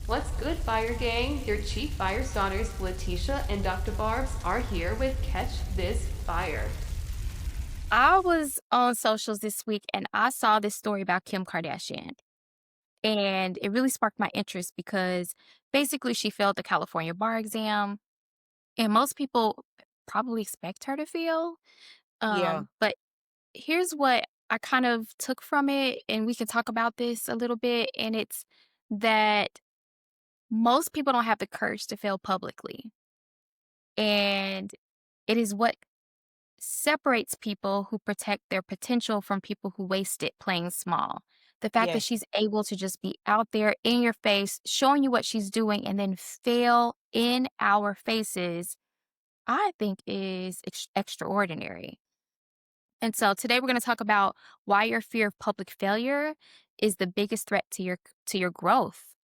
What's good, Fire Gang? Your chief fire starters, LaTeisha and Dr. Barbz, are here with Catch This Fire. I was on socials this week and I saw this story about Kim Kardashian. And it really sparked my interest because basically she failed the California bar exam. And most people probably expect her to fail. Yeah, But here's what I kind of took from it. And we can talk about this a little bit. And it's that most people don't have the courage to fail publicly. And it is what separates people who protect their potential from people who waste it playing small. The fact that yes, she's able to just be out there in your face, showing you what she's doing, and then fail in our faces, I think is extraordinary. And so today we're going to talk about why your fear of public failure is the biggest threat to your growth,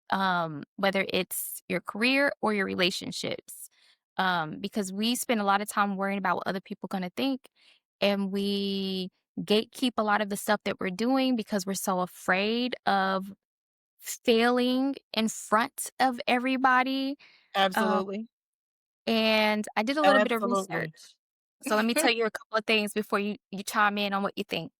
whether it's your career or your relationships. Because we spend a lot of time worrying about what other people going to think, and we gatekeep a lot of the stuff that we're doing because we're so afraid of failing in front of everybody. Um, absolutely, and I did a little bit of absolutely. research. So let me tell you a couple of things before you chime in on what you think.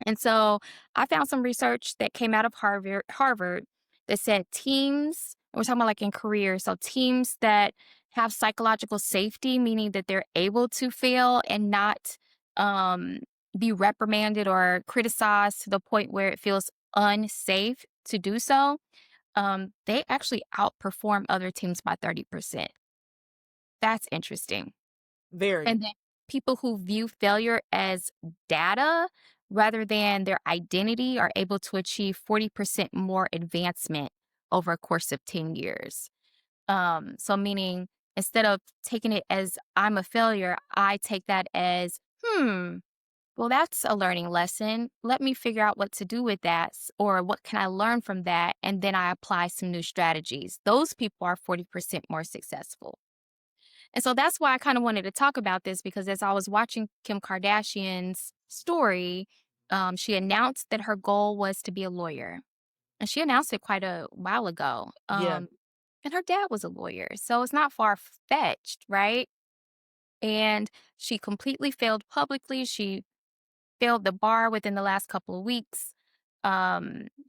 And so I found some research that came out of Harvard that said teams, we're talking about like in careers, so teams that have psychological safety, meaning that they're able to fail and not um, be reprimanded or criticized to the point where it feels unsafe to do so, they actually outperform other teams by 30%. That's interesting. Very. And then people who view failure as data rather than their identity are able to achieve 40% more advancement over a course of 10 years. So meaning instead of taking it as I'm a failure, I take that as, well, that's a learning lesson. Let me figure out what to do with that or what can I learn from that? And then I apply some new strategies. Those people are 40% more successful. And so that's why I kind of wanted to talk about this because as I was watching Kim Kardashian's story, she announced that her goal was to be a lawyer. And she announced it quite a while ago. Yeah, And her dad was a lawyer. So it's not far fetched, right? And she completely failed publicly. She failed the bar within the last couple of weeks.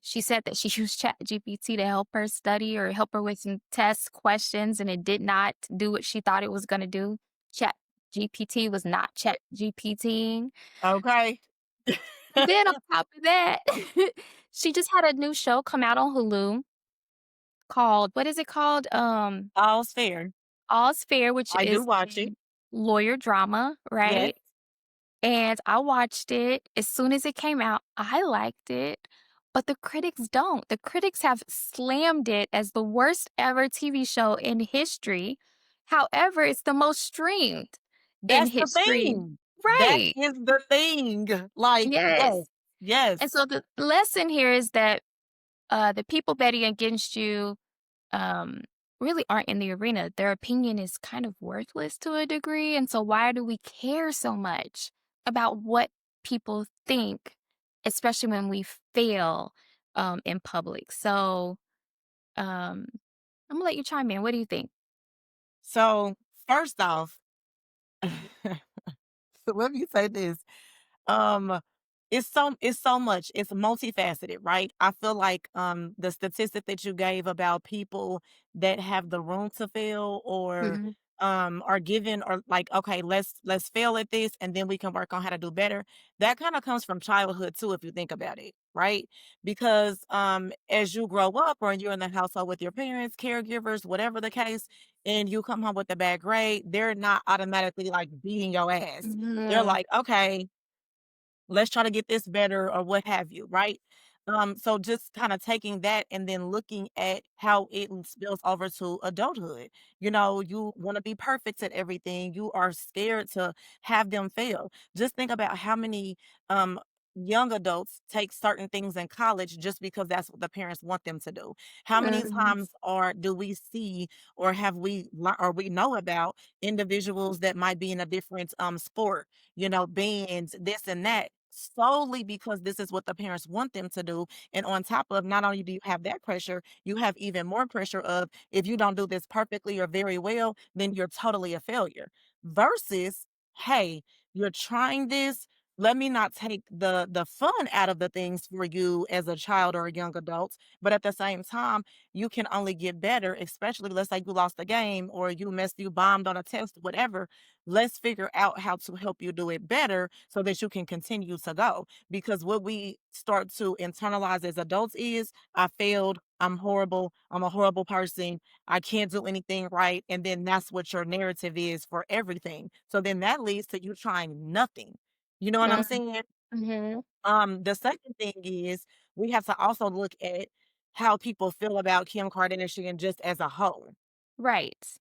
She said that she used ChatGPT to help her study or help her with some test questions, and it did not do what she thought it was going to do. ChatGPT was not ChatGPTing. okay. Then on top of that, she just had a new show come out on Hulu called what is it called? All's fair. All's Fair, which I do is watch a it. lawyer drama, Yes, right? And I watched it as soon as it came out. I liked it, but the critics don't. The critics have slammed it as the worst ever TV show in history. However, it's the most streamed in that's the history. thing. That Right. is the thing. Like, yes, Yes. yes. And so the lesson here is that the people betting against you um, really aren't in the arena. Their opinion is kind of worthless to a degree. And so, why do we care so much about what people think, especially when we fail in public? So, um, I'm gonna let you chime in. What do you think? So, first off, so let me say this. Um, it's so much. It's multifaceted, right? I feel like the statistic that you gave about people that have the room to fail or Mhm. are given or like, okay, let's fail at this and then we can work on how to do better. That kind of comes from childhood too, if you think about it, right? Because as you grow up or you're in the household with your parents, caregivers, whatever the case, and you come home with a bad grade, they're not automatically like beating your ass. They're Mhm. like, okay, let's try to get this better or what have you, right? So just kind of taking that and then looking at how it spills over to adulthood. You know, you want to be perfect at everything. You are scared to have them fail. Just think about how many young adults take certain things in college just because that's what the parents want them to do. How many Mhm. times are do we see or have or we know about individuals that might be in a different sport, you know, bands, this and that, solely because this is what the parents want them to do. And on top of, not only do you have that pressure, you have even more pressure of, if you don't do this perfectly or very well, then you're totally a failure. Versus, hey, you're trying this. Let me not take the fun out of the things for you as a child or a young adult, but at the same time, you can only get better, especially let's say you lost a game or you bombed on a test, whatever. Let's figure out how to help you do it better so that you can continue to go. Because what we start to internalize as adults is, I failed, I'm horrible, I'm a horrible person, I can't do anything right. And then that's what your narrative is for everything. So then that leads to you trying nothing. You know what I'm saying? Mm-hmm. The second thing is we have to also look at how people feel about Kim Kardashian just as a whole. Right.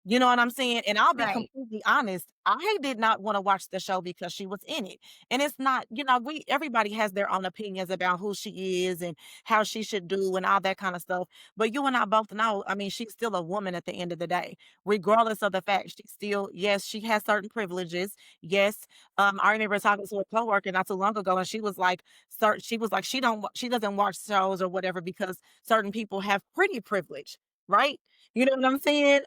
You know what I'm saying? And I'll be Right. completely honest, I did not wanna watch the show because she was in it. And it's not, we everybody has their own opinions about who she is and how she should do and all that kind of stuff. But you and I both know, I mean, she's still a woman at the end of the day. Regardless of the fact she's still, yes, she has certain privileges. Yes. I remember talking to a coworker not too long ago, and she was like, she doesn't watch shows or whatever because certain people have pretty privilege, right? You know what I'm saying?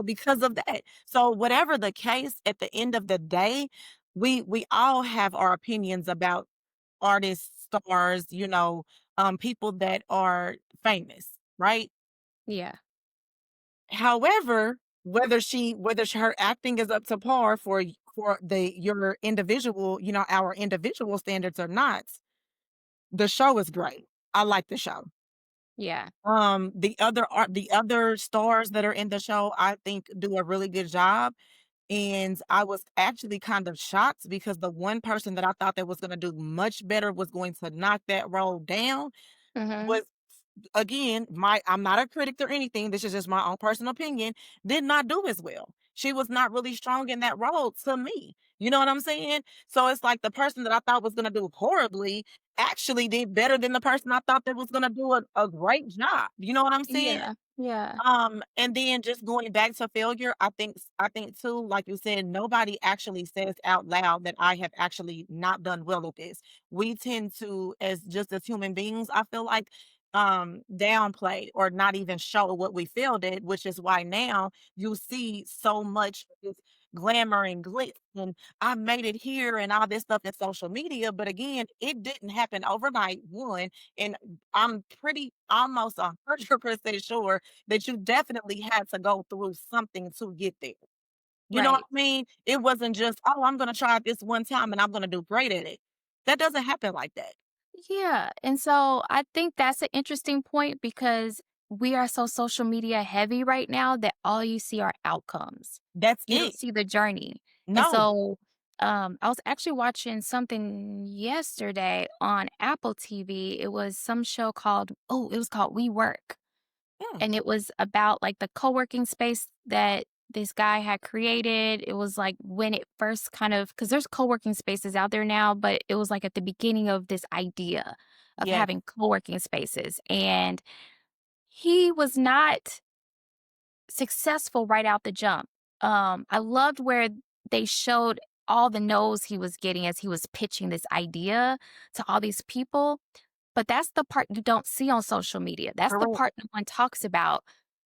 Because of that. So whatever the case, at the end of the day, we all have our opinions about artists, stars, people that are famous, right? Yeah. However, her acting is up to par for the your individual, our individual standards or not, the show is great. I like the show. Yeah. The other stars that are in the show, I think do a really good job. And I was actually kind of shocked because the one person that I thought that was gonna do much better was going to knock that role down Mm-hmm. was, again, I'm not a critic or anything, this is just my own personal opinion, did not do as well. She was not really strong in that role to me. You know what I'm saying? So it's like the person that I thought was gonna do horribly actually did better than the person I thought that was gonna do a great job. You know what I'm saying? Yeah. Yeah. And then just going back to failure, I think too, like you said, nobody actually says out loud that I have actually not done well at this. We tend to, as human beings, I feel like, downplay or not even show what we failed at, which is why now you see so much of this glamour and glitz and I made it here and all this stuff in social media. But again, it didn't happen overnight, one, and I'm pretty almost 100% sure that you definitely had to go through something to get there. You know what Right. I mean? It wasn't just, "Oh, I'm gonna try it this one time and I'm gonna do great at it." That doesn't happen like that. Yeah. And so I think that's an interesting point because we are so social media heavy right now that all you see are outcomes. That's You don't it. see the journey. And No. so I was actually watching something yesterday on Apple TV. It was some show called, it was called We Work. Mm, And it was about like the co-working space that this guy had created. It was like when it first kind of, because there's co-working spaces out there now, but it was like at the beginning of this idea of yes. having co-working spaces. And he was not successful right out the jump. I loved where they showed all the no's he was getting as he was pitching this idea to all these people. But that's the part you don't see on social media. That's the Correct. part no one talks about.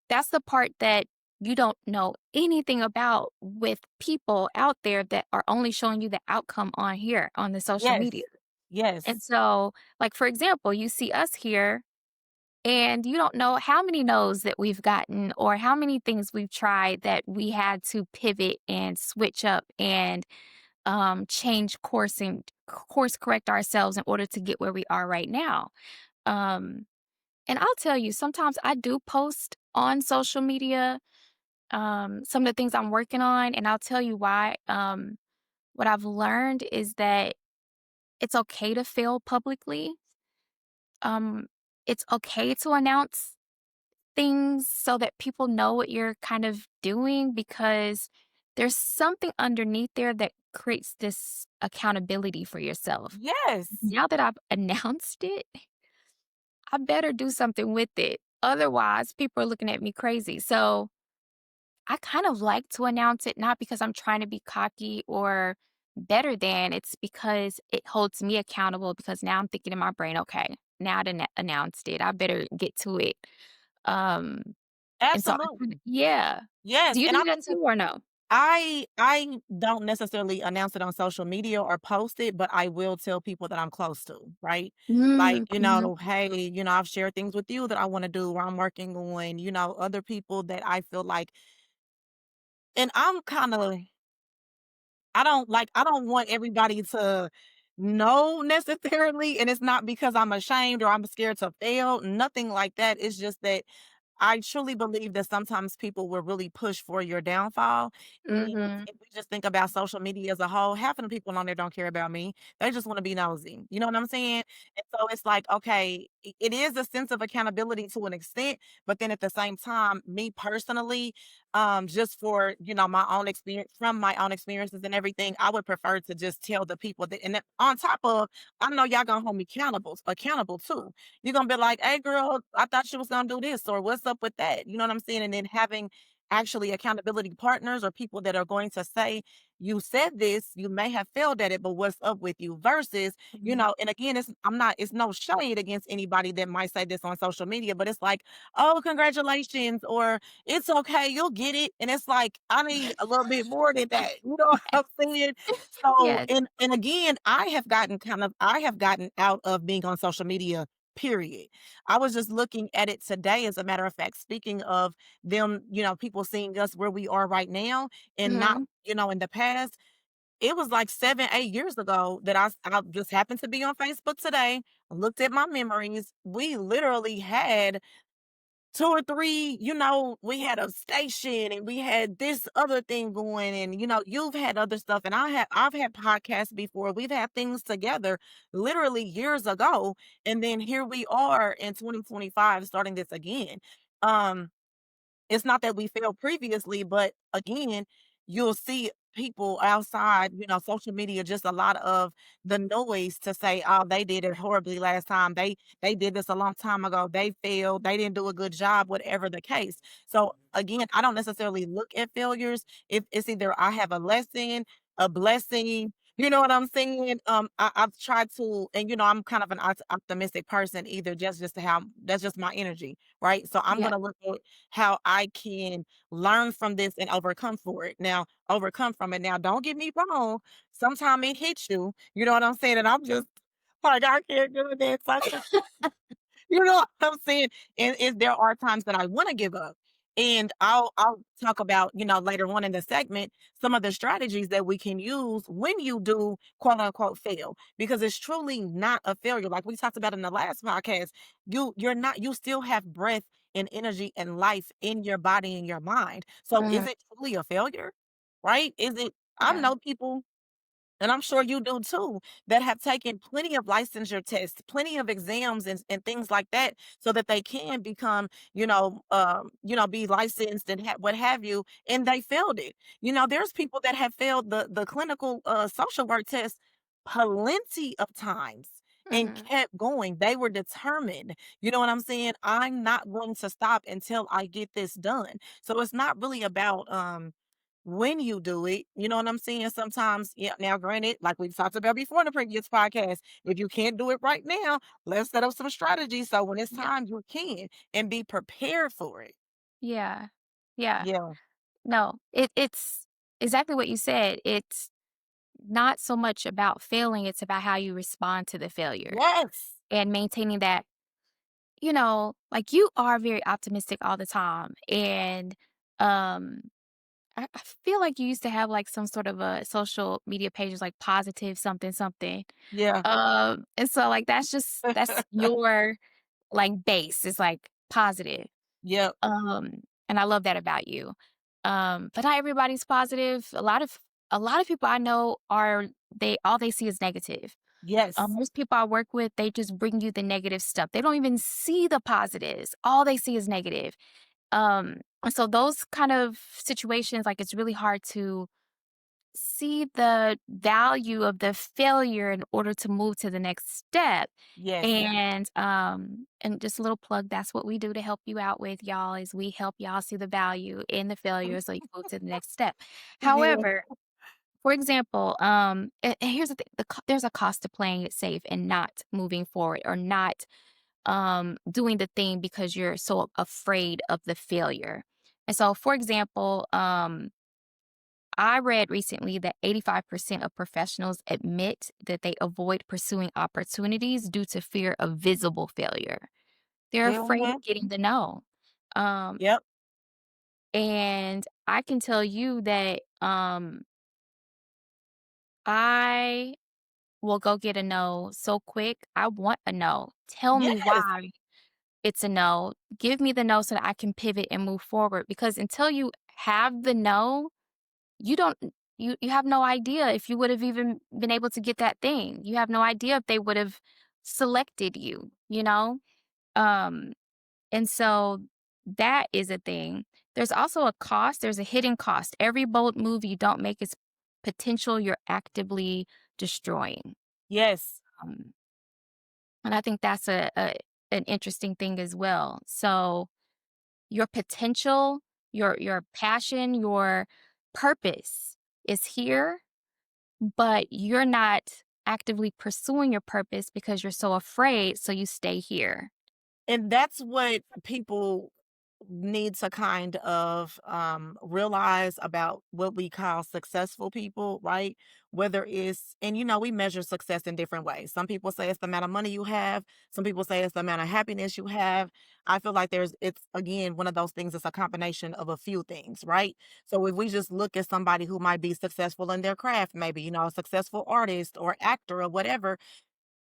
That's the part that you don't know anything about with people out there that are only showing you the outcome on here on the social Yes. media. And Yes. so, like, for example, you see us here and you don't know how many no's that we've gotten or how many things we've tried that we had to pivot and switch up and change course and course correct ourselves in order to get where we are right now. Um, and I'll tell you, sometimes I do post on social media some of the things I'm working on, and I'll tell you why. What I've learned is that it's okay to fail publicly. Um, it's okay to announce things so that people know what you're kind of doing because there's something underneath there that creates this accountability for yourself. Yes. Now that I've announced it, I better do something with it. Otherwise, people are looking at me crazy. So I kind of like to announce it, not because I'm trying to be cocky or better than, it's because it holds me accountable because now I'm thinking in my brain, okay, now I done announced it. I better get to it. Um, and so Absolutely. yeah. Do Yes, you and do I that think too or no? I don't necessarily announce it on social media or post it, but I will tell people that I'm close to, right? Like, Mm, mhm, "Hey, I've shared things with you that I wanna do or I'm working on," other people that I feel like and I'm kinda I don't want everybody to know necessarily, and it's not because I'm ashamed or I'm scared to fail, nothing like that. It's just that I truly believe that sometimes people will really push for your downfall. And mhm. if we just think about social media as a whole, half of the people on there don't care about me. They just want to be nosy. You know what I'm saying? And so it's like, okay, it is a sense of accountability to an extent, but then at the same time, me personally, just for my own experience from my own experiences and everything, I would prefer to just tell the people that, and then on top of, I know y'all gonna hold me accountable too. You're gonna be like, "Hey, girl, I thought you was gonna do this," or "What's up with that?" You know what I'm saying? And then having actually accountability partners or people that are going to say, "You said this, you may have failed at it, but what's up with you?" Versus, Mhm. and again, it's no shade against anybody that might say this on social media, but it's like, "Oh, congratulations," or "It's okay, you'll get it." And it's like, I need a little bit more than that. You know what I'm saying? So, Yes. and again, I have gotten out of being on social media, period. I was just looking at it today, as a matter of fact, speaking of them, people seeing us where we are right now and not, Mhm. in the past. It was like 7, 8 years ago that I just happened to be on Facebook today, looked at my memories. We literally had 2 or 3, we had a station and we had this other thing going and, you've had other stuff and I've had podcasts before. We've had things together literally years ago. And then here we are in 2025 starting this again. Um, it's not that we failed previously, but again, you'll see people outside, social media, just a lot of the noise to say, "Oh, they did it horribly last time. They did this a long time ago. They failed. They didn't do a good job," whatever the case. So again, I don't necessarily look at failures. If it's either I have a lesson, a blessing, you know what I'm saying? I've tried to, and I'm kind of an optimistic person. Either just to have that's just my energy, right? So I'm Yeah. gonna look at how I can learn from this and overcome from it. Now, don't get me wrong. Sometimes it hits you. You know what I'm saying? And I'm just like, I can't do this. You know what I'm saying? And there are times that I wanna give up. And I'll talk about, later on in the segment, some of the strategies that we can use when you do quote unquote fail. Because it's truly not a failure. Like we talked about in the last podcast, you still have breath and energy and life in your body and your mind. So is Mhm. it truly a failure? Right? Is it I Yeah. know people, and I'm sure you do too, that have taken plenty of licensure tests, plenty of exams and things like that, so that they can become, be licensed and what have you, and they failed it. There's people that have failed the clinical social work test plenty of times and Mhm. kept going. They were determined. You know what I'm saying? I'm not going to stop until I get this done. So it's not really about when you do it, you know what I'm saying? Sometimes, yeah, now granted, like we've talked about before in the previous podcast, if you can't do it right now, let's set up some strategies so when it's Yeah. time you can and be prepared for it. Yeah. Yeah. Yeah. No, it's exactly what you said. It's not so much about failing, it's about how you respond to the failure Yes. and maintaining that, like you are very optimistic all the time. And um I feel like you used to have like some sort of a social media pages like positive something something. Yeah. And so like that's your like base. It's like positive. Yep. And I love that about you. But not everybody's positive. A lot of people I know are they all they see is negative. Yes. Most people I work with, they just bring you the negative stuff. They don't even see the positives. All they see is negative. And so those kind of situations, like it's really hard to see the value of the failure in order to move to the next step. Yes. And just a little plug, that's what we do to help you out with y'all is we help y'all see the value in the failure so you move to the next step. Yeah. However, For example, and here's the thing, there's a cost to playing it safe and not moving forward or not doing the thing because you're so afraid of the failure. And so, for example, I read recently that 85% of professionals admit that they avoid pursuing opportunities due to fear of visible failure. They're afraid Mhm. of getting the no. Um, Yep. and I can tell you that I will go get a no so quick. I want a no. Tell me Yes. why it's a no. Give me the no so that I can pivot and move forward because until you have the no, you don't you have no idea if you would have even been able to get that thing. You have no idea if they would have selected you, you know? Um and so that is a thing. There's also a cost, there's a hidden cost. Every bold move you don't make is potential you're actively destroying. Yes. Um, and I think that's a an interesting thing as well. So your potential, your passion, your purpose is here, but you're not actively pursuing your purpose because you're so afraid, so you stay here. And that's what people need to kind of realize about what we call successful people, right? Whether it's, and we measure success in different ways. Some people say it's the amount of money you have, some people say it's the amount of happiness you have. I feel like it's again one of those things, it's a combination of a few things, right? So if we just look at somebody who might be successful in their craft, maybe, a successful artist or actor or whatever,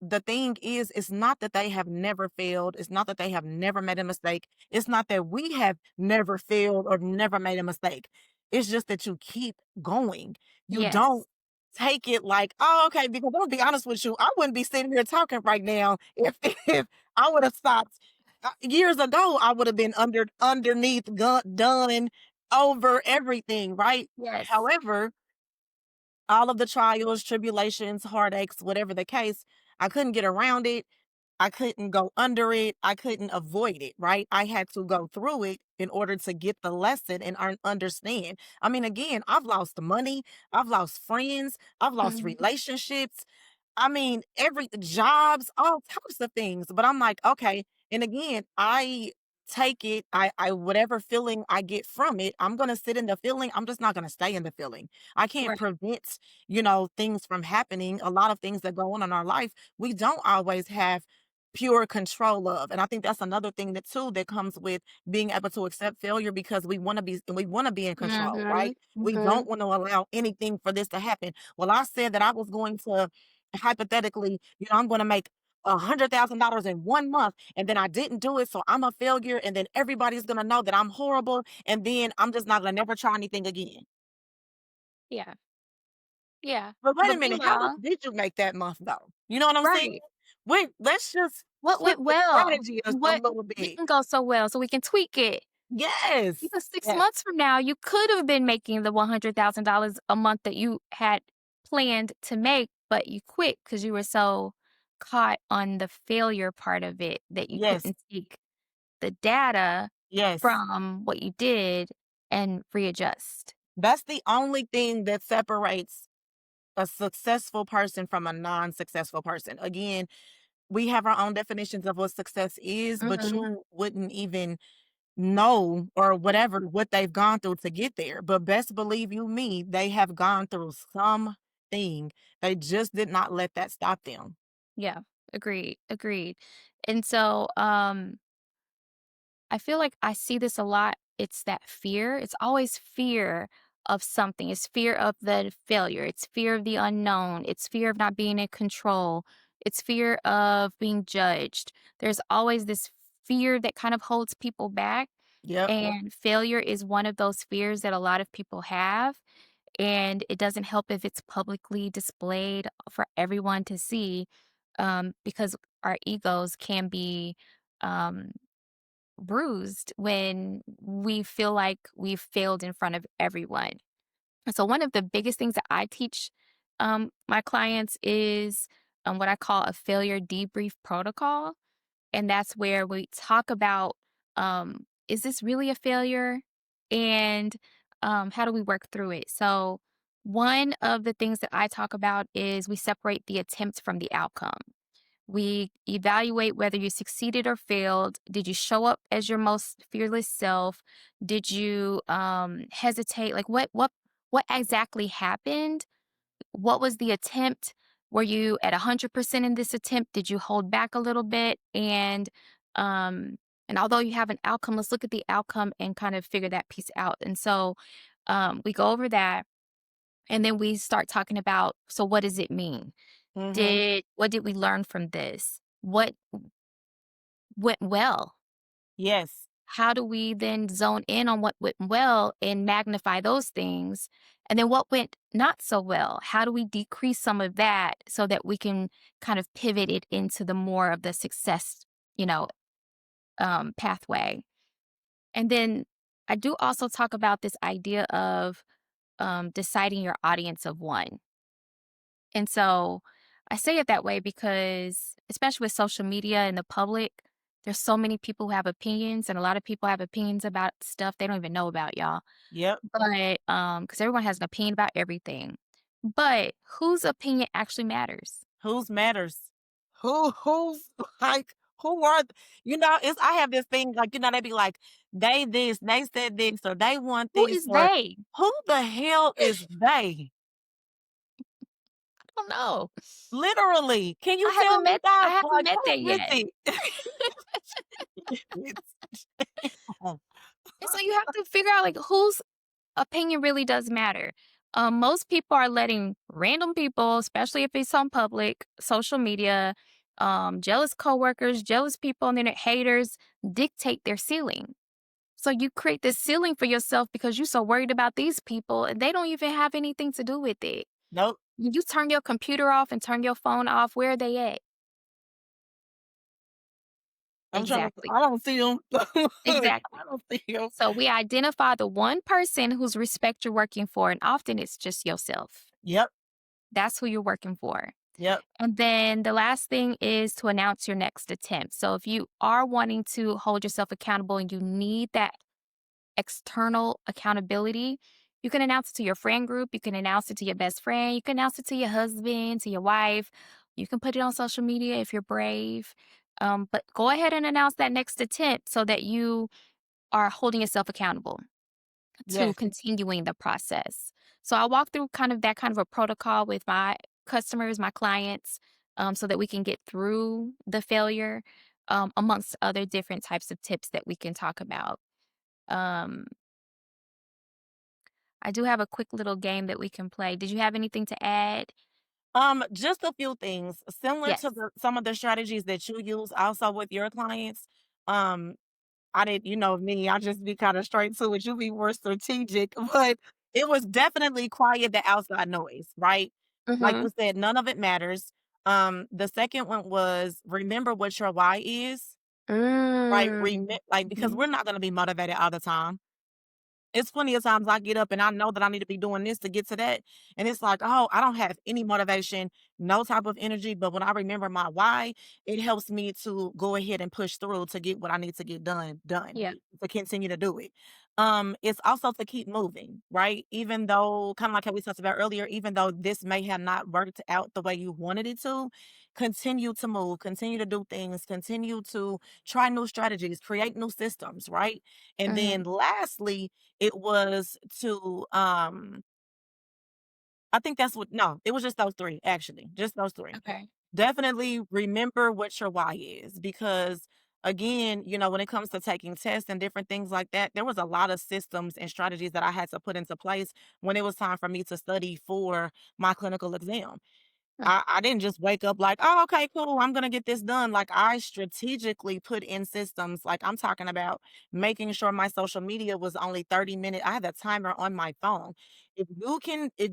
the thing is, it's not that they have never failed. It's not that they have never made a mistake. It's not that we have never failed or never made a mistake. It's just that you keep going. You don't Yes. take it like, oh, okay, because I'm gonna be honest with you, I wouldn't be sitting here talking right now if if I would have stopped years ago. I would have been underneath, done over everything, right? Yes. However, all of the trials, tribulations, heartaches, whatever the case, I couldn't get around it. I couldn't go under it. I couldn't avoid it, right? I had to go through it in order to get the lesson and understand. I mean, again, I've lost money, I've lost friends, I've lost Mhm. relationships. I mean, every jobs, all types of things. But I'm like, okay. And again, I take it, I whatever feeling I get from it, I'm gonna sit in the feeling. I'm just not gonna stay in the feeling. I can't Right. prevent, things from happening. A lot of things that go on in our life, we don't always have pure control of. And I think that's another thing that too that comes with being able to accept failure because we want to be in control, Mhm. right? We don't Mhm. want to allow anything for this to happen. Well, I said that I was going to hypothetically, I'm going to make $100,000 in 1 month, and then I didn't do it, so I'm a failure, and then everybody's gonna know that I'm horrible, and then I'm just not gonna never try anything again. Yeah. Yeah. But wait a But minute, how much meanwhile, did you make that month though? You know what I'm saying? right. Wait, let's just What flip went the well? strategy a What little bit. didn't go so well so we can tweak it? Yes. Because 6 Yes. months from now, you could have been making the $100,000 a month that you had planned to make, but you quit because you were so caught on the failure part of it that you Yes. couldn't take the data Yes. from what you did and readjust. That's the only thing that separates a successful person from a non-successful person. Again, we have our own definitions of what success is, but Mhm. you wouldn't even know or whatever what they've gone through to get there. But best believe you me, they have gone through something. They just did not let that stop them. Yeah, agreed, agreed. And so, I feel like I see this a lot. It's that fear. It's always fear of something. It's fear of the failure. It's fear of the unknown. It's fear of not being in control. It's fear of being judged. There's always this fear that kind of holds people back. Yep. And failure is one of those fears that a lot of people have. And it doesn't help if it's publicly displayed for everyone to see because our egos can be um, bruised when we feel like we've failed in front of everyone. And so, one of the biggest things that I teach my clients is what I call a failure debrief protocol. And that's where we talk about is this really a failure? And how do we work through it? So, One of the things that I talk about is we separate the attempt from the outcome. We evaluate whether you succeeded or failed. Did you show up as your most fearless self? Did you hesitate? Like what exactly happened? What was the attempt? Were you at 100% in this attempt? Did you hold back a little bit? Um and although you have an outcome, let's look at the outcome and kind of figure that piece out. And so we go over that, and then we start talking about, so what does it mean? Mhm. What did we learn from this? What went well? Yes. How do we then zone in on what went well and magnify those things? And then what went not so well? How do we decrease some of that so that we can kind of pivot it into the more of the success, you know, pathway? And then I do also talk about this idea of deciding your audience of one. And so I say it that way because, especially with social media and the public, there's so many people who have opinions, and a lot of people have opinions about stuff they don't even know about, y'all. Yep. But because everyone has an opinion about everything. But whose opinion actually matters? Whose matters? Who's like who are it's I have this thing like they be like they this, they said this, or they want Who this, is or they? who the hell is they? I don't know. Literally. Can you tell me I that? haven't Like met who that is yet. it? It's And so you have to figure out, like, whose opinion really does matter. Most people are letting random people, especially if it's on public social media, jealous coworkers, jealous people, and then haters dictate their ceiling. So you create this ceiling for yourself because you're so worried about these people, and they don't even have anything to do with it. nope. You turn your computer off and turn your phone off. Where are they at? Exactly. I don't see them. I Exactly. don't see them. So we identify the one person whose respect you're working for, and often it's just yourself. Yep. That's who you're working for. Yep. And then the last thing is to announce your next attempt. So if you are wanting to hold yourself accountable and you need that external accountability, you can announce it to your friend group, you can announce it to your best friend, you can announce it to your husband, to your wife. You can put it on social media if you're brave. But go ahead and announce that next attempt so that you are holding yourself accountable to Yes. continuing the process. So I walk through kind of a protocol with my customers, my clients, so that we can get through the failure, amongst other different types of tips that we can talk about. Um, I do have a quick little game that we can play. Did you have anything to add? Just a few things similar to Yes. some of the strategies that you use also with your clients. Um, I didn't, me, I just be kind of straight to it. You be more strategic, but it was definitely quiet the outside noise, right? Like Mm-hmm. you said, none of it matters. The second one was remember what your why is, right? Like because Mm-hmm. we're not gonna be motivated all the time. It's plenty of times I get up and I know that I need to be doing this to get to that. And it's like, oh, I don't have any motivation, no type of energy. But when I remember my why, it helps me to go ahead and push through to get what I need to get done, Yeah. to continue to do it. It's also to keep moving, right? Even though, kind of like how we talked about earlier, even though this may have not worked out the way you wanted it to, continue to move, continue to do things, continue to try new strategies, create new systems, right? And Mm-hmm. then lastly, it was to, I think that's what no, it was just those 3, actually, just those 3. Okay. Definitely remember what your why is because, again, when it comes to taking tests and different things like that, there was a lot of systems and strategies that I had to put into place when it was time for me to study for my clinical exam. Mm. I didn't just wake up like, "Oh, okay, cool. I'm gonna get this done." Like I strategically put in systems. Like I'm talking about making sure my social media was only 30 minutes. I had a timer on my phone. If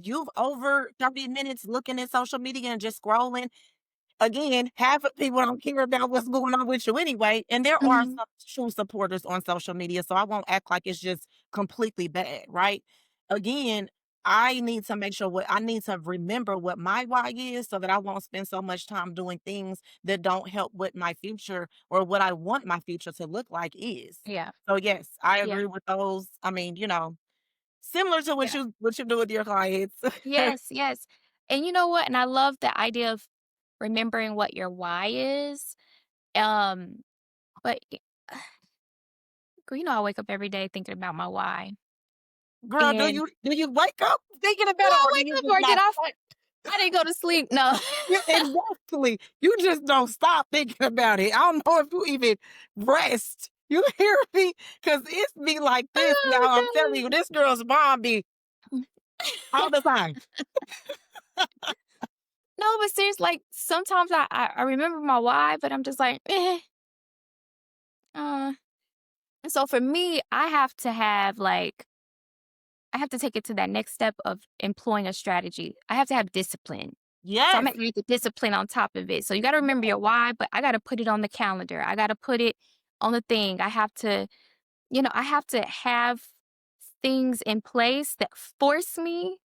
you've over 30 minutes looking at social media and just scrolling, again, half of people don't care about what's going on with you anyway. And there are Mhm. some true supporters on social media. So I won't act like it's just completely bad, right? Again, I need to make sure I need to remember what my why is so that I won't spend so much time doing things that don't help what my future or what I want my future to look like is. Yeah. So yes, I Yeah. agree with those. I mean, Similar to Yeah. what you do with your clients. Yes, yes. And you know what? And I love the idea of remembering what your why is. Um, but girl, you know, I wake up every day thinking about my why. Girl, And do you wake up thinking do about it, I or do wake you up just or get not off? think? I didn't go to sleep. No. Yeah, exactly. You just don't stop thinking about it. I don't know if you even rest. You hear me? Because it's be like this, y'all. Oh I'm telling you, this girl's mom be god. all the time. No, but seriously, like sometimes I remember my why, but I'm just like, uh. And so for me, I have to take it to that next step of employing a strategy. I have to have discipline. So I'm Yes. gonna add the discipline on top of it. So you gotta remember your why, but I gotta put it on the calendar. I gotta put it on the thing. I have to, I have to have things in place that force me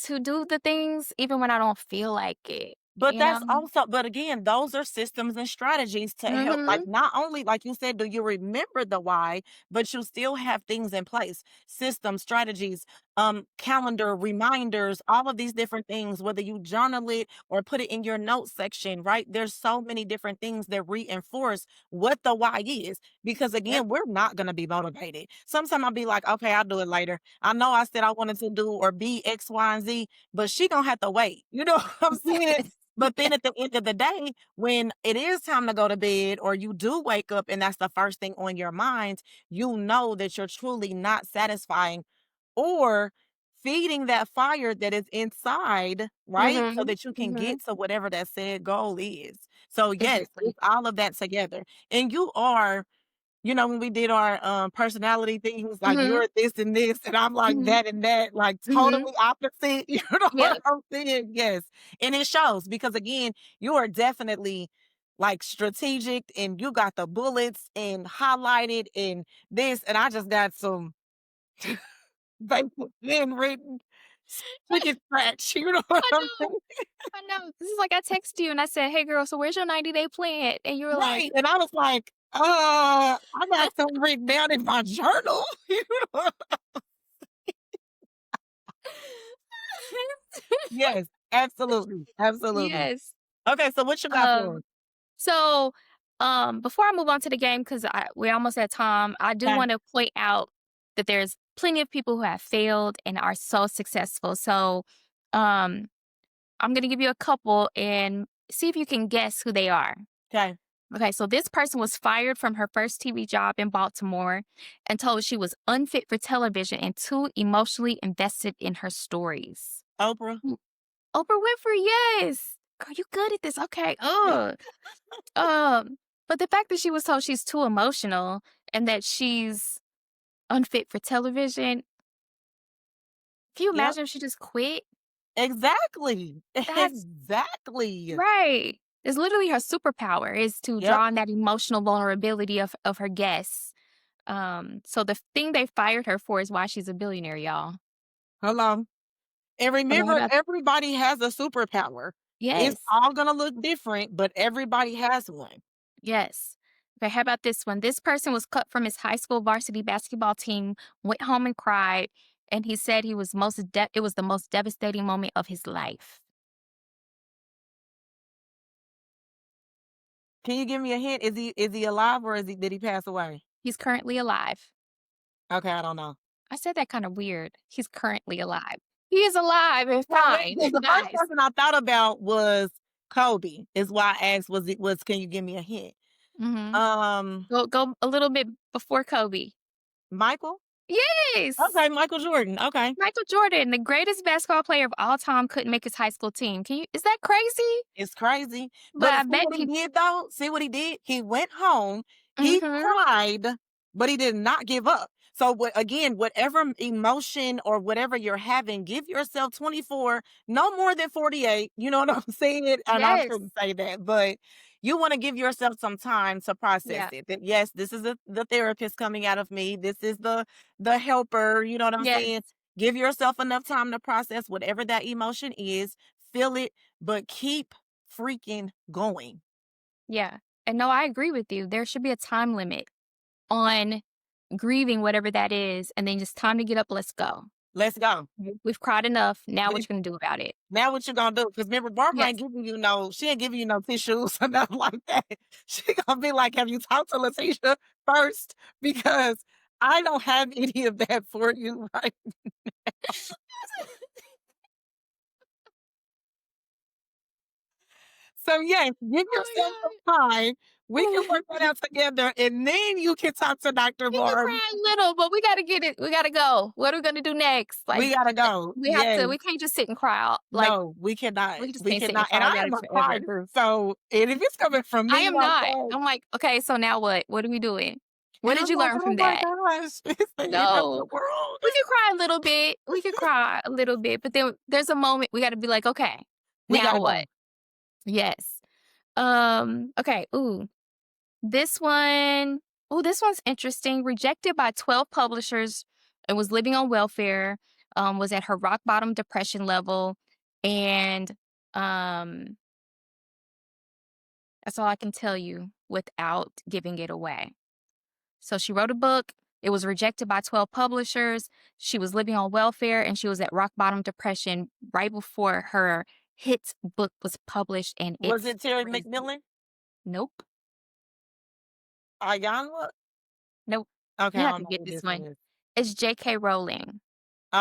to do the things even when I don't feel like it, But you know? that's also, but again, those are systems and strategies to help. Like, Mhm. not only, like you said, do you remember the why, but you still have things in place, systems, strategies, calendar, reminders, all of these different things, whether you journal it or put it in your notes section, right? There's so many different things that reinforce what the why is. Because Yep. again, we're not going to be motivated. Sometimes I'll be like, okay, I'll do it later. I know I said I wanted to do or be X, Y, and Z, but she gonna have to wait. You know what I'm saying? Yes. But then Yes. at the end of the day, when it is time to go to bed or you do wake up and that's the first thing on your mind, you know that you're truly not satisfying or feeding that fire that is inside, right? So Mhm. that you can Mhm. get to whatever that said goal is. So yes, Exactly. it's all of that together. And you are, when we did our personality thing, he was like, Mhm. "You're this and this," and I'm like Mhm. that and that, like Mhm. totally opposite. You know what Yep. I'm saying? Yes. And it shows because again, you are definitely like strategic and you got the bullets and highlighted and this, and I just got some handwritten chicken scratch. You know what I I'm saying? know. I know. This is like I text you and I said, "Hey girl, so where's your 90-day plan?" And you were like, Right. And I was like, I got something written down in my journal. You know? Yes, absolutely, absolutely. Yes. Okay, so what you got for Um, us? so, before I move on to the game, because we're almost at time, I do Okay, want to point out that there's plenty of people who have failed and are so successful. So, um, I'm gonna give you a couple and see if you can guess who they are. okay. Okay, so this person was fired from her first TV job in Baltimore and told she was unfit for television and too emotionally invested in her stories. Oprah. Mm, Oprah Winfrey, yes. Girl, you good at this. Okay. Yeah. But the fact that she was told she's too emotional and that she's unfit for television, can you Yep. imagine if she just quit? Exactly. That's Exactly. right. It's literally her superpower is to Yep. draw on that emotional vulnerability of her guests. So the thing they fired her for is why she's a billionaire, y'all. Hello. And Okay, how remember, about everybody has a superpower. It's yes, all gonna look different, but everybody has one. yes. Okay, how about this one? This person was cut from his high school varsity basketball team, went home and cried, and he said it was the most devastating moment of his life. Can you give me a hint? Is he alive or did he pass away? He's currently alive. Okay, I don't know. I said that kind of weird. He's currently alive. He is alive and Well, fine, because the first guys. person I thought about was Kobe. Is why I asked, can you give me a hint? Mhm. Um, Go a little bit before Kobe. Michael? Yes! Okay, Michael Jordan. Okay. Michael Jordan, the greatest basketball player of all time, couldn't make his high school team. Is that crazy? It's crazy. But But I see bet what he he did though? See what he did? He went home, he Mhm. cried, but he did not give up. So again, whatever emotion or whatever you're having, give yourself 24, no more than 48. You know what I'm saying? And I Yes. shouldn't say that, but you want to give yourself some time to process Yeah. it. That yes, this is the therapist coming out of me. This is the helper. You know what I'm Yes. saying? Give yourself enough time to process whatever that emotion is, feel it, but keep freaking going. Yeah. And no, I agree with you. There should be a time limit on grieving whatever that is, and then just time to get up, let's go. Let's go. We've cried enough. Now what We you gonna do about it? Now what you gonna do? Because remember, Barbara Yes. ain't giving you no she ain't giving you no tissues or nothing like that. She gonna be like, "Have you talked to LaTeisha first? Because I don't have any of that for you right." So, yes, give Oh yourself my some time. We can god. work that out together, and then you can talk to Doctor You can Barb. cry a little, but we gotta get it. We gotta go. What are we gonna do next? We Like, gotta go. we have Yes. to. We can't just sit and cry out. Like, No, we cannot. we just We can't sit and cannot. And cry I about am it a forever. crier, so and if it's coming from I me am like not. that, I'm like, okay, so now what? What are we doing? What and did I'm you like, learn "Oh from my that? gosh, it's the end of No. the world." We can cry a little bit. We can cry a little bit, but then there's a moment we gotta be like, okay, We now gotta what? go. Yes. Okay. Ooh. This one, this one's interesting. Rejected by 12 publishers and was living on welfare, was at her rock bottom depression level. And um, that's all I can tell you without giving it away. So she wrote a book. It was rejected by 12 publishers. She was living on welfare and she was at rock bottom depression right before her hit book was published. And Was it's it Terry crazy. McMillan? Nope. Ayanwa? Nope. Okay, You I have don't to know get who this this one. is. It's J.K. Rowling.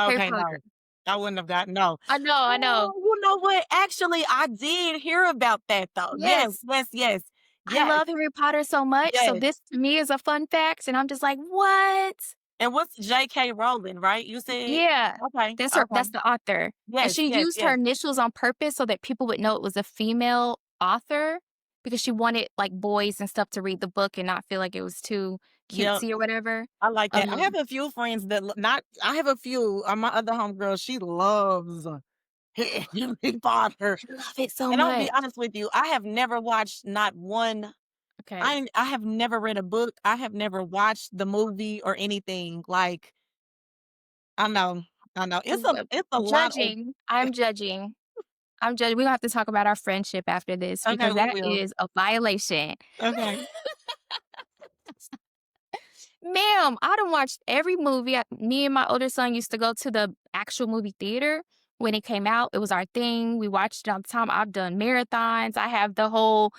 Harry Okay, Potter. no. I wouldn't have gotten no. I know, I know. Oh, you know what? Actually, I did hear about that though. Yes, Yes. yes, yes. I Yes, love Harry Potter so much. So yes. this to me is a fun fact. And I'm just like, what? And what's J.K. Rowling, right? You said? Yeah. Okay, That's okay. the author. And Yes, she yes, used her yes. initials on purpose so that people would know it was a female author because she wanted like boys and stuff to read the book and not feel like it was too Yep. cutesy or whatever. I like that. I have Um, a few friends that not I have a few my other homegirl, she loves Harry Potter. I love it so And I'll be much. honest with you, I have never watched not one Okay. I have never read a book. I have never watched the movie or anything. Like, I know. I know. It's a lot of Judging. I'm judging. I'm judging. We gonna have to talk about our friendship after this okay, because we that will. is a violation. Okay. Ma'am, I done watched every movie. Me and my older son used to go to the actual movie theater when it came out. It was our thing. We watched it all the time. I've done marathons. I have the whole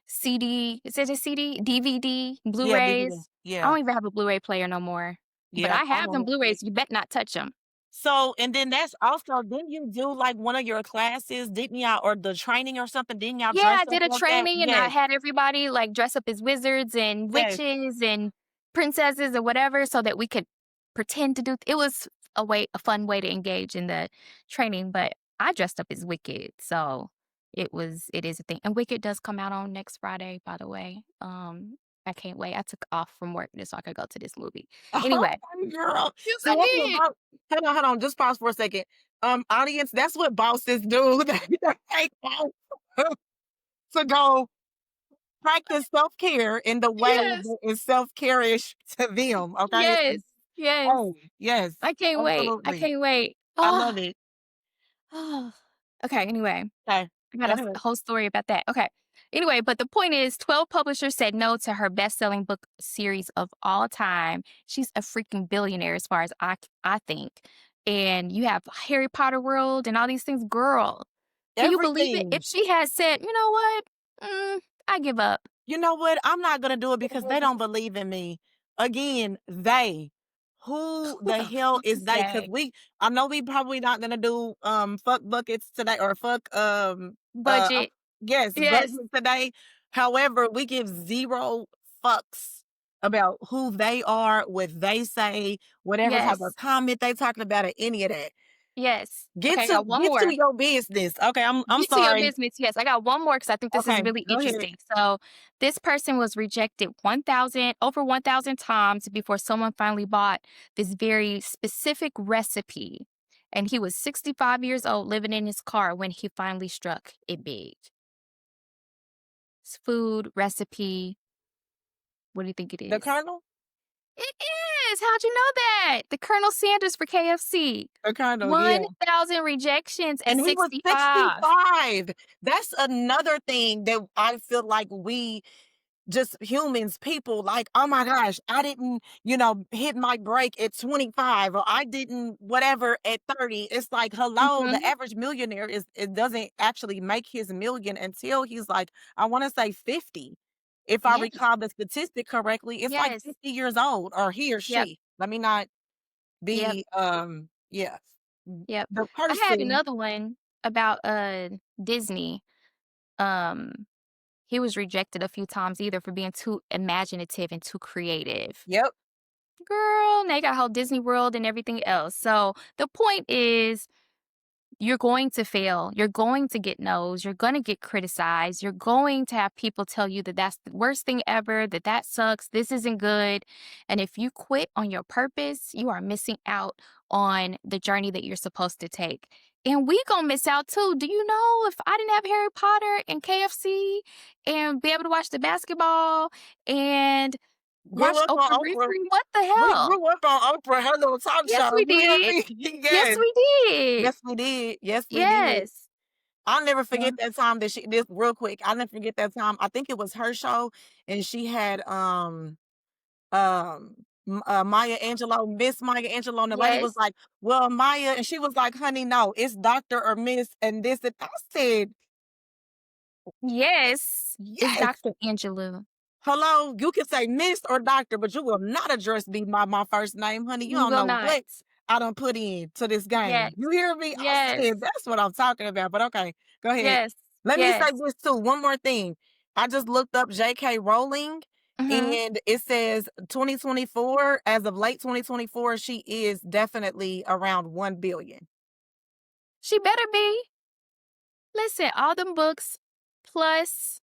CD. Is it a CD? DVD, Yeah, DVD. Blu-rays. I Yeah. don't even have a Blu-ray player no more. But Yeah, I I have them know. Blu-rays. You bet not touch them. So, and then that's also didn't you do like one of your classes, didn't y'all, or the training or something? Didn't y'all Yeah, dress I up did a like that? training and I Yes, had everybody like dress up as wizards and yes. witches and princesses or whatever so that we could pretend to do it was a fun way to engage in the training, but I dressed up as Wicked, so it is a thing. And Wicked does come out on next Friday, by the way. I can't wait. I took off from work just so I could go to this movie. Anyway. Okay, girl. Yes, See, I that's what did. hold on, just pause for a second. Audience, that's what bosses do. They take off to go practice self-care in the way Yes. that is self-care-ish to them, okay? Yes. Yes. Oh, yes, I can't wait. I absolutely. can't wait. I Oh. love it. Okay, anyway. Okay, I go got ahead. a whole story about that. Okay. Anyway, but the point is 12 publishers said no to her best-selling book series of all time. She's a freaking billionaire as far as I think. And you have Harry Potter World and all these things. Girl, can you believe it? If Everything. she had said, "You know what? I give up." You know what? I'm not gonna do it because they don't believe in me. Again, they. Who Who the the hell fuck is is they? Because that? I know we probably not gonna do fuck buckets today or fuck Budget. yes, budget Yes. today. However, we give zero fucks about who they are, what they say, whatever type of Yes. comment they talking about, or any of that. Yes. Okay, I got one Get to more. your business. Okay, I'm Get to your sorry. business. Yes, I got one more because I think this is Okay, really go ahead. interesting. So, this person was rejected over 1,000 times before someone finally bought this very specific recipe. And he was 65 years old living in his car when he finally struck it big. It's food, recipe. What do you think it The is? Colonel? It is. How'd you know that? The Colonel Sanders for KFC. The Colonel, yeah. 1,000 rejections at And he was 65. 65. That's another thing that I feel like we just humans, people like, oh my gosh, I didn't, hit my break at 25 or I didn't whatever at 30. It's like, hello, the Mhm. average millionaire it doesn't actually make his million until he's like, I want to say 50. If I Yes. recall the statistic correctly, it's like Yes. 50 years old or he or Yep. she. Let me not Yep. be yeah. Yep. The I had person, another one about Disney. Um he was rejected a few times either for being too imaginative and too creative. yep, Girl, now you got a whole Disney World and everything else. So the point is, you're going to fail. You're going to get no's. You're going to get criticized. You're going to have people tell you that that's the worst thing ever, that that sucks, this isn't good. And if you quit on your purpose, you are missing out on the journey that you're supposed to take. And we gonna miss out too. Do you know if I didn't have Harry Potter and KFC and be able to watch the basketball and grew watch up Oprah on Oprah. Winfrey, what the We hell? grew up on Oprah, her little talk Yes, show. we You hear did. me? Yes, Yes. we did. Yes, we did. Yes, we did. Yes. I'll never Yeah. forget that time that she this real quick. I'll never forget that time. I think it was her show, and she had Maya Angelou, Miss Maya Angelou, and the lady was Yes. like, "Well, Maya," and she was like, "Honey, no, it's Doctor or Miss," and this. And I said, Yes, it's "Yes, Dr. Angelou. hello, you can say Miss or Doctor, but you will not address me by my first name, honey. You You don't will know not. what I done put in to this Yes. game. You hear me?" I Yes. said, "That's what I'm talking about." But okay, go ahead. Yes. Let me say Yes. this too. One more thing. I just looked up J.K. Rowling, Mhm. and it says 2024. As of late 2024, she is definitely around 1 billion. She better be. Listen, all them books, plus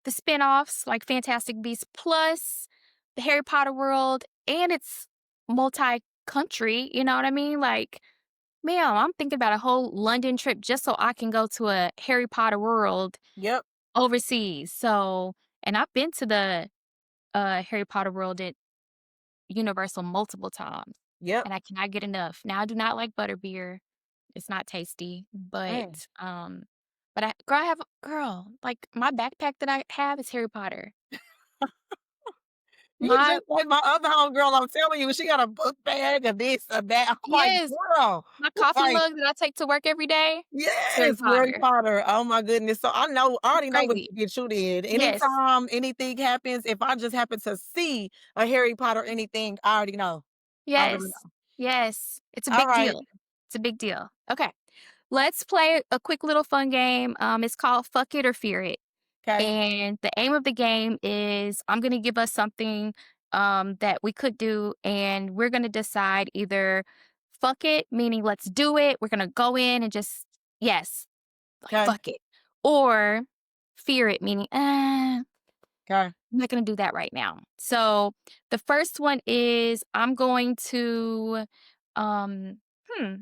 the spinoffs like Fantastic Beasts, plus the Harry Potter world, and it's multi-country, you know what I mean? Like, ma'am, I'm thinking about a whole London trip just so I can go to a Harry Potter world Yep, overseas. So, and I've been to the Harry Potter world at Universal multiple times, yep. and I cannot get enough. Now, I do not like butterbeer. It's not tasty, Mm. but I have girl, like, my backpack that I have is Harry Potter. You My just like my other homegirl. I'm telling you, she got a book bag of this or that. I'm like, yes, girl, my coffee like, mug that I take to work every day, it's Harry yes, Harry Potter. Potter. Oh my goodness. So I It's already know what crazy. to get you did. Yes, Anytime anything happens, if I just happen to see a Harry Potter anything, I already know. I already yes, know. yes. It's a All big right. deal. It's a big deal. Okay, let's play a quick little fun game. It's called Fuck It or Fear It. Okay. And the aim of the game is I'm going to give us something that we could do, and we're going to decide either fuck it, meaning let's do it. We're going to go in and just, yes, like Okay. fuck it. Or fear it, meaning, Okay. I'm not going to do that right now. So the first one is I'm going to, um, hmm,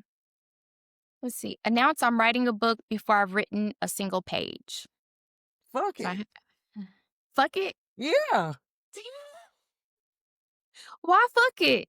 let's see, announce I'm writing a book before I've written a single page. Fuck So it. I, fuck it. Yeah. Why fuck it?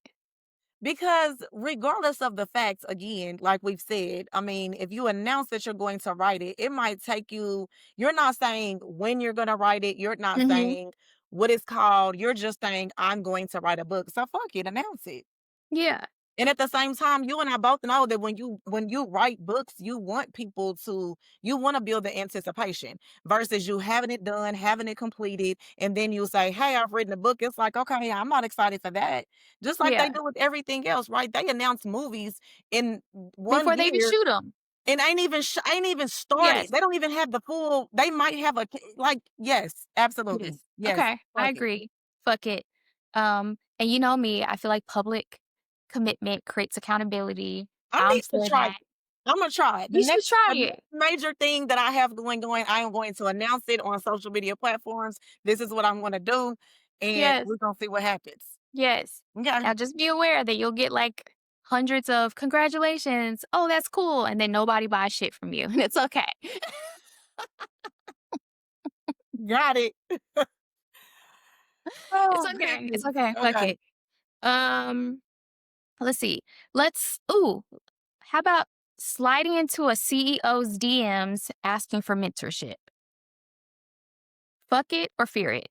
Because regardless of the facts, again, like we've said, I mean, if you announce that you're going to write it, it might take you, you're not saying when you're going to write it, you're not Mhm. saying what it's called, you're just saying, I'm going to write a book. So fuck it, announce it. Yeah. And at the same time, you and I both know that when you write books, you want people to you want to build the anticipation versus you having it done, having it completed, and then you say, "Hey, I've written a book." It's like, okay, I'm not excited for that. Just like they Yeah. do with everything else, right? They announce movies in one Before they even year shoot them. and ain't even started. Yes. They don't even have the full. They might have like yes, absolutely, Yes. yes. Okay. I Fuck it. agree. Fuck it. And you know me, I feel like public commitment creates accountability. I I'm need to for try it. that. Imma try it. You should try The it. next major thing that I have going, I am going to announce it on social media platforms. This is what I'm gonna do, and Yes. we're gonna see what happens. Yes. Okay. Now just be aware that you'll get like hundreds of congratulations. Oh, that's cool. And then nobody buys shit from you. And it's okay. Got it. It's Oh, okay. goodness. It's okay. Fuck Okay. it. Um, let's see. How about sliding into a CEO's DMs asking for mentorship? Fuck it or fear it?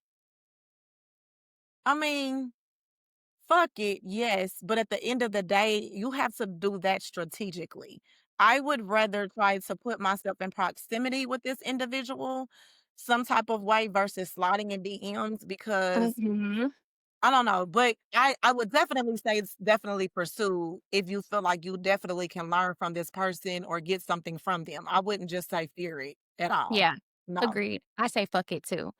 I mean, fuck it, yes, but at the end of the day, you have to do that strategically. I would rather try to put myself in proximity with this individual some type of way versus sliding in DMs because Mhm. I don't know, but I would definitely say it's definitely pursue if you feel like you definitely can learn from this person or get something from them. I wouldn't just say fear it at all. Yeah, No. agreed. I say fuck it too.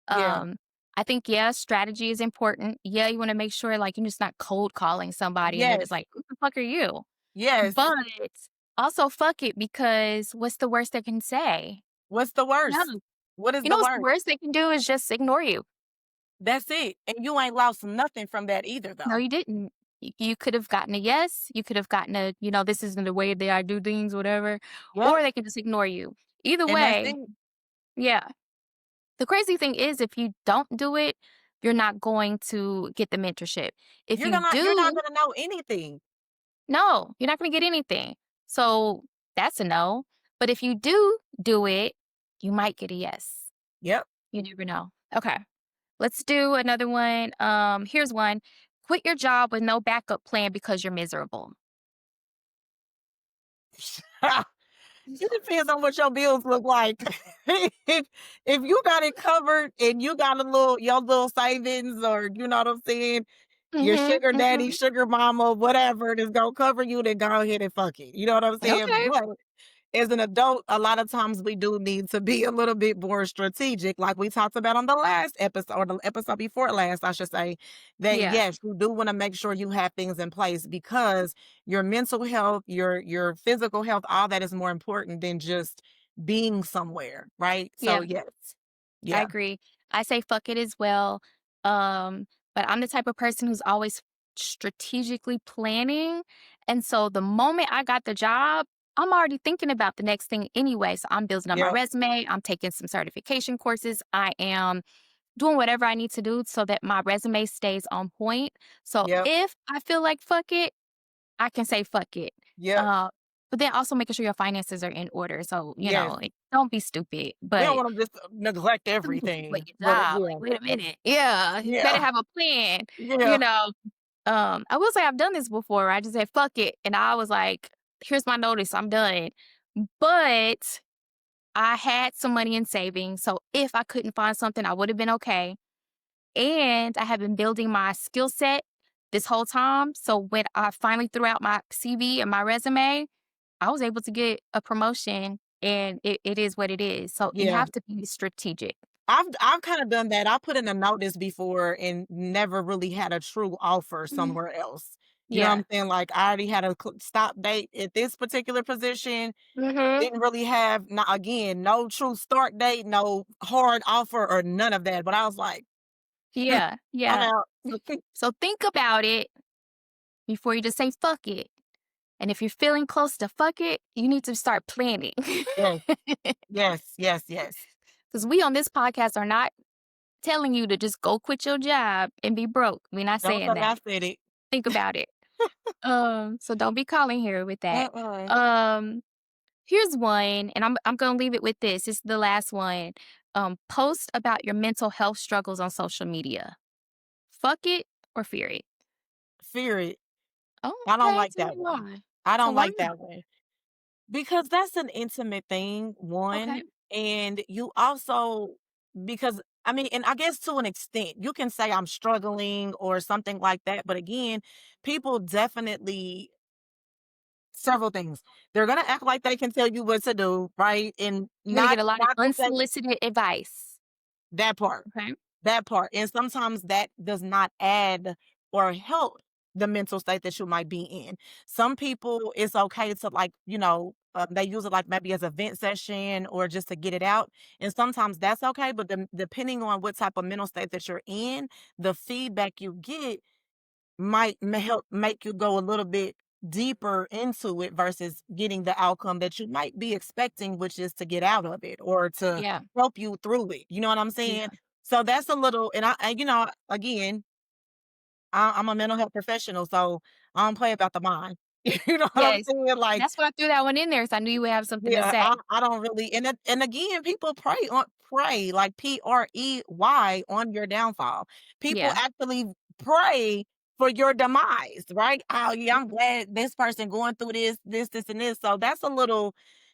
Yeah. Um, I think, yeah, strategy is important. Yeah, you wanna make sure, like, you're just not cold calling somebody and they're just Yes. like, "Who the fuck are you?" Yes. But also fuck it because what's the worst they can say? What's the No. worst? What is You know the what's the worst? worst they can do is just ignore you. That's it. And you ain't lost nothing from that either No, though. you didn't. You could have gotten a yes, you could have gotten a, "This isn't the way that I do things," whatever, Yep. or they could just ignore you. Either And that's way, it. yeah. The crazy thing is if you don't do it, you're not going to get the mentorship. If you You're not do, gonna know anything. no, you're not gonna get anything. So, that's a no. But if you do it, you might get a yes. Yep. You never know. Okay. Let's do another one. Here's one. Quit your job with no backup plan because you're miserable. It depends on what your bills look like. If you got it covered and you got your little savings or you know what I'm saying, your Mhm, sugar daddy, mhm. sugar mama, whatever that's gonna cover you, then go ahead and fuck it. You know what I'm saying? Okay. But as an adult, a lot of times we do need to be a little bit more strategic, like we talked about on the last episode, or the episode before last, I should say, that Yeah. yes, you do want to make sure you have things in place because your mental health, your physical health, all that is more important than just being somewhere, right? So Yeah. yes. I Yeah. agree. I say fuck it as well. Um, but I'm the type of person who's always strategically planning. And so the moment I got the job, I'm already thinking about the next thing anyway. So I'm building up my Yep. resume. I'm taking some certification courses. I am doing whatever I need to do so that my resume stays on point. So Yep. if I feel like fuck it, I can say fuck it. Yep. Uh, but then also making sure your finances are in order. So, Yes. don't be stupid. We don't But want to just neglect don't just quit everything. your But job. Like, yeah. wait a minute. Yeah, you better Yeah. have a plan. You Yeah. know, I will say I've done this before. I just said fuck it, and I was like, "Here's my notice. I'm done." But I had some money in savings, so if I couldn't find something, I would have been okay. And I have been building my skill set this whole time. So when I finally threw out my CV and my resume, I was able to get a promotion, and it is what it is. So you Yeah. have to be strategic. I've kinda done that. I put in a notice before and never really had a true offer Mhm. somewhere else. You know what Yeah. I'm saying? Like, I already had a stop date at this particular position, Mhm. didn't really have no true start date, no hard offer or none of that, but I was like, Yeah, "I'm yeah. out." So so think about it before you just say fuck it. And if you're feeling close to fuck it, you need to start planning. Yes, yes, yes, yes. Because we on this podcast are not telling you to just go quit your job and be broke. We're not Don't saying tell me that. I said it. Think about it. So don't be calling here with that. Mm-mm. Um, Here's one, and I'm gonna leave it with this. This is the last one. Post about your mental health struggles on social media. Fuck it or fear it. Fear it. Oh, I don't okay. like Tell me that one. why. I So don't why like not? that one. Because that's an intimate thing, Okay. one, and you also because I mean, and I guess to an extent, you can say I'm struggling or something like that, but again, people definitely several things. They're gonna act like they can tell you what to do, right? And You're gonna not get a lot of not to say unsolicited advice. that part. Okay. That part, and sometimes that does not add or help the mental state that you might be in. Some people, it's okay to they use it like maybe as a vent session or just to get it out, and sometimes that's okay, but depending on what type of mental state that you're in, the feedback you get might help make you go a little bit deeper into it versus getting the outcome that you might be expecting, which is to get out of it or to Yeah. help you through it. You know what I'm Yeah. saying? So that's a little, and again, I'm a mental health professional, so I don't play about the mind. You know what I'm Yes. saying? Like, That's why I threw that one in there, so I knew you would have something to yeah, say. I don't really, and again, people prey, like PREY, on your downfall. People Yeah. actually pray for your demise, right? Oh, yeah, I'm glad this person going through this, and this. So that's a little,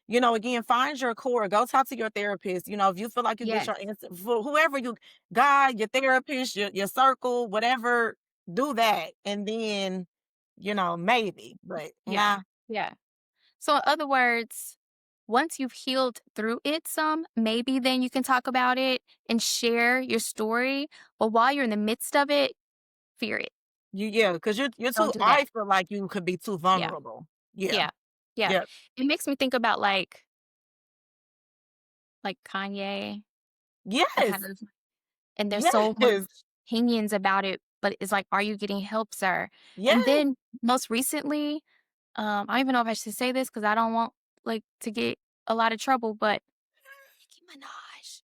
again, find your core. Go talk to your therapist. If you feel like you get Yes. your answer, for whoever God, your therapist, your circle, whatever, do that. And then, maybe, but Yeah. nah. Yeah. So, in other words, once you've healed through it some, maybe then you can talk about it and share your story. But while you're in the midst of it, fear it. Yeah, because you're too, Don't do I that. feel like you could be too Yeah. vulnerable. Yeah. Yeah. Yeah. Yeah. It makes me think about like Kanye and Yes. kind of, and there's so much Yes. opinions about it, but it's like, are you getting help, sir? And Yes. then most recently, I don't even know if I should say this because I don't want like to get a lot of trouble, but Nicki Minaj.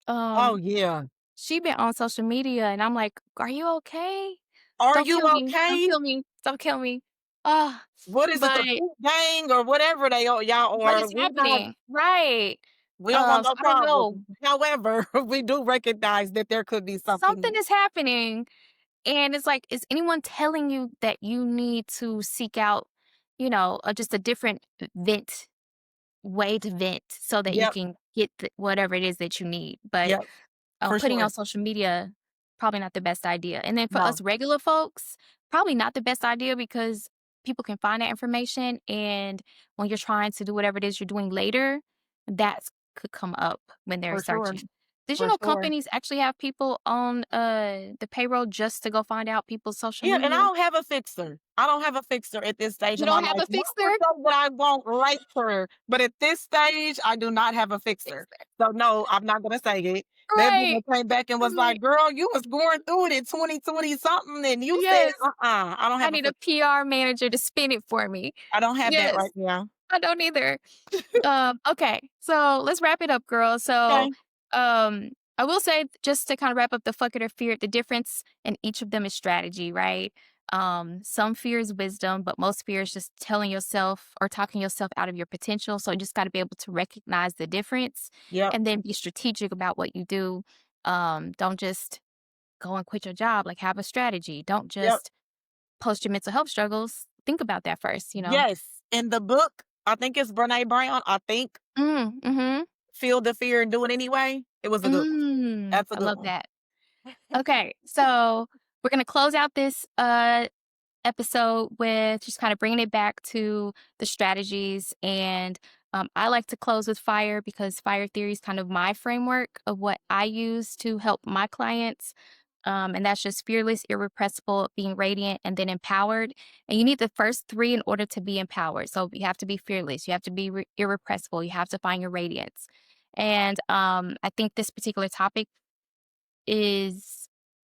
Oh, yeah. She been on social media and I'm like, "Are you okay? Are Don't you kill me. Don't okay? kill me. Don't kill me." Ah, What is it, the but poop gang or whatever they are, y'all what are? is happening? Right. We don't want So no I don't know. problem. However, we do recognize that there could be Something something. is happening, and it's like, is anyone telling you that you need to seek out, just a different vent way to vent so that you Yep. can get whatever it is that you need? But Yep. For putting sure. on social media, probably not the best idea. And then for No, us regular folks, probably not the best idea because people can find that information. And when you're trying to do whatever it is you're doing later, that could come up when they're for sure. searching. Did you For know sure. companies actually have people on the payroll just to go find out people's social Yeah, and I media? don't have a fixer. I don't have a fixer at this stage You of my don't have life. a Not to fixer? say that I won't later, but at this stage, I do not have a fixer. Fixer. So no, I'm not gonna say it. That Right. woman came back and was Right. like, "Girl, you was going through it in 2020 something, and you said, Yes. I don't I have a need a fixer. PR manager to spin it for me. I don't have that Yes. right now." I don't either. Okay, so let's wrap it up, girl. So, Okay. I will say just to kind of wrap up the fuck it or fear it, the difference in each of them is strategy, right? Some fear is wisdom, but most fear is just telling yourself or talking yourself out of your potential. So you just got to be able to recognize the difference Yep. and then be strategic about what you do. Don't just go and quit your job. Like, have a strategy. Don't Yep. just post your mental health struggles. Think about that first. Yes. In the book, I think it's Brene Brown. I think Mm-hmm. "Feel the Fear and Do It Anyway." It was a good one. That's a I good love one. that. Okay, so we're gonna close out this episode with just kind of bringing it back to the strategies. And I like to close with fire because fire theory is kind of my framework of what I use to help my clients. And that's just fearless, irrepressible, being radiant, and then empowered. And you need the first three in order to be empowered. So you have to be fearless, you have to be irrepressible, you have to find your radiance. And I think this particular topic is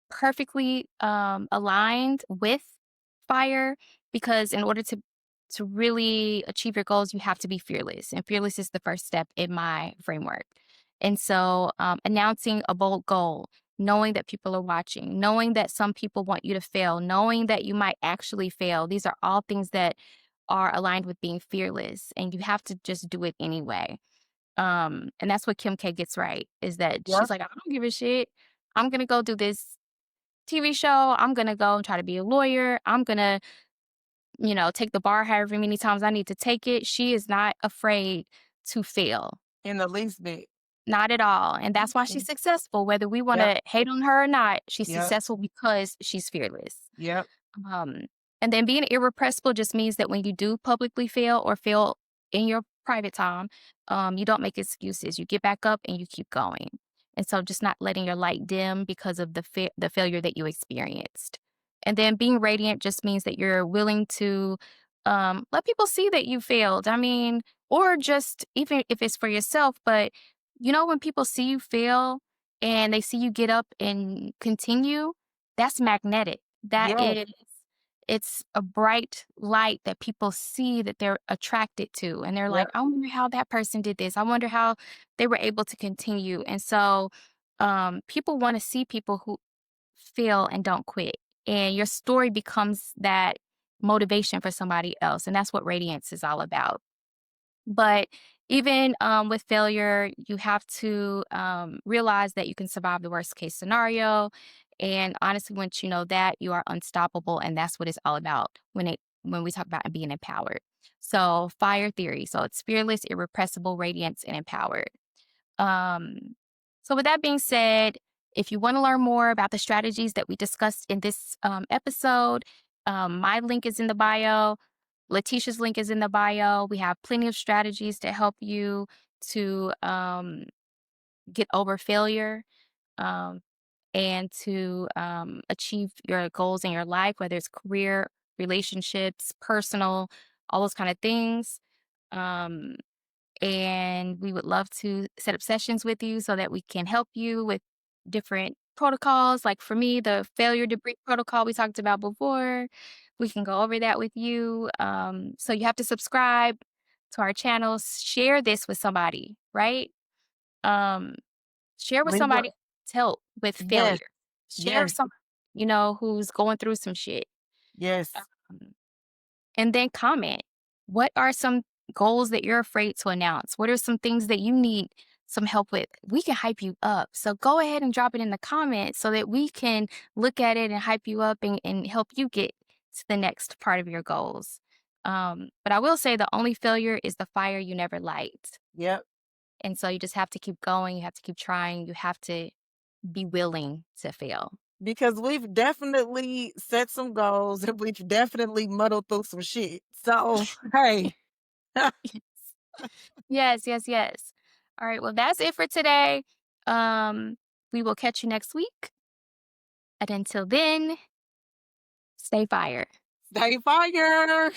perfectly aligned with fire because in order to really achieve your goals, you have to be fearless, and fearless is the first step in my framework. And so, announcing a bold goal, knowing that people are watching, knowing that some people want you to fail, knowing that you might actually fail. These are all things that are aligned with being fearless, and you have to just do it anyway. And that's what Kim K gets right is that she's Yep. like, I don't give a shit. I'm gonna go do this TV show. I'm gonna go and try to be a lawyer. I'm gonna, take the bar however many times I need to take it. She is not afraid to fail. In the least bit. Not at all. And that's why she's Mhm. successful. Whether we want Yep. to hate on her or not, she's Yep. successful because she's fearless. Yep. Um, and then being irrepressible just means that when you do publicly fail or fail in your private time, you don't make excuses. You get back up and you keep going. And so just not letting your light dim because of the failure that you experienced. And then being radiant just means that you're willing to let people see that you failed. I mean, or just even if it's for yourself, but when people see you fail and they see you get up and continue, that's magnetic. That Yes. is it's a bright light that people see that they're attracted to, and they're like, Yep. "I wonder how that person did this. I wonder how they were able to continue." And so, people wanna see people who fail and don't quit, and your story becomes that motivation for somebody else, and that's what radiance is all about. But Even with failure, you have to realize that you can survive the worst case scenario. And honestly, once you know that, you are unstoppable, and that's what it's all about when we talk about being empowered. So, fire theory. So it's fearless, irrepressible, radiance, and empowered. Um, so, with that being said, if you want to learn more about the strategies that we discussed in this episode, my link is in the bio. Letitia's link is in the bio. We have plenty of strategies to help you to get over failure um, and to achieve your goals in your life, whether it's career, relationships, personal, all those kind of things. Um, and we would love to set up sessions with you so that we can help you with different protocols. Like for me, the failure debris protocol we talked about before, we can go over that with you. So you have to subscribe to our channel, share this with somebody, right? Um, Share with Leave a somebody to help with yes, failure. Share with yes, some, who's going through some shit. yes. Um, and then comment. What are some goals that you're afraid to announce? What are some things that you need some help with? We can hype you up. So go ahead and drop it in the comments so that we can look at it and hype you up and help you get to the next part of your goals. But I will say the only failure is the fire you never light. Yep. And so you just have to keep going. You have to keep trying. You have to be willing to fail. Because we've definitely set some goals and we've definitely muddled through some shit. So, hey, Yes, yes, yes. All right. Well, that's it for today. Um, we will catch you next week. And until then, stay fire. stay fire.